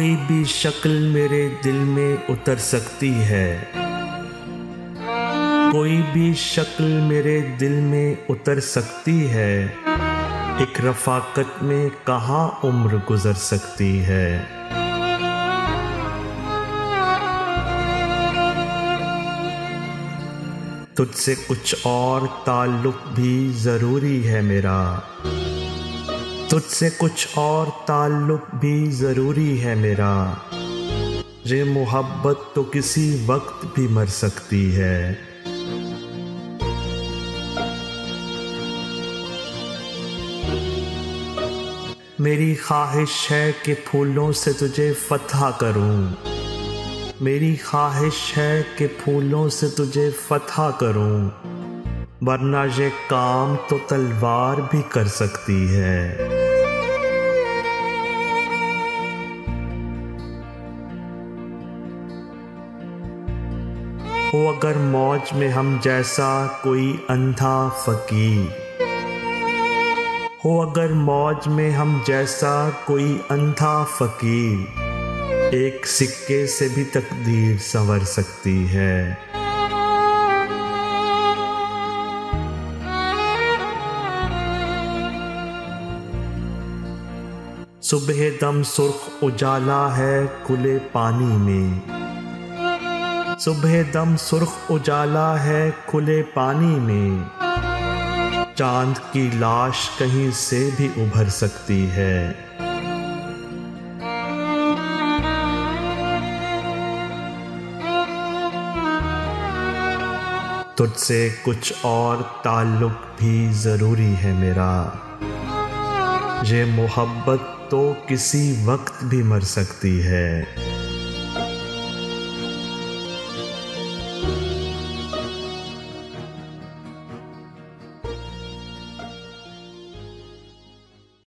कोई भी शक्ल मेरे दिल में उतर सकती है, कोई भी शक्ल मेरे दिल में उतर सकती है। एक रफ़ाकत में कहाँ उम्र गुज़र सकती है। तुझसे कुछ और ताल्लुक़ भी ज़रूरी है मेरा, तुझसे कुछ और ताल्लुक़ भी ज़रूरी है मेरा। ये मोहब्बत तो किसी वक्त भी मर सकती है। मेरी ख्वाहिश है कि फूलों से तुझे फ़तह करूं, मेरी ख्वाहिश है कि फूलों से तुझे फ़तह करूं, वरना ये काम तो तलवार भी कर सकती है। हो अगर मौज में हम जैसा कोई अंधा फ़कीर, हो अगर मौज में हम जैसा कोई अंधा फ़कीर, एक सिक्के से भी तकदीर संवर सकती है। सुबह दम सुर्ख उजाला है खुले पानी में, सुबह दम सुर्ख उजाला है खुले पानी में। चांद की लाश कहीं से भी उभर सकती है। तुझसे कुछ और ताल्लुक़ भी ज़रूरी है मेरा। ये मोहब्बत तो किसी वक्त भी मर सकती है।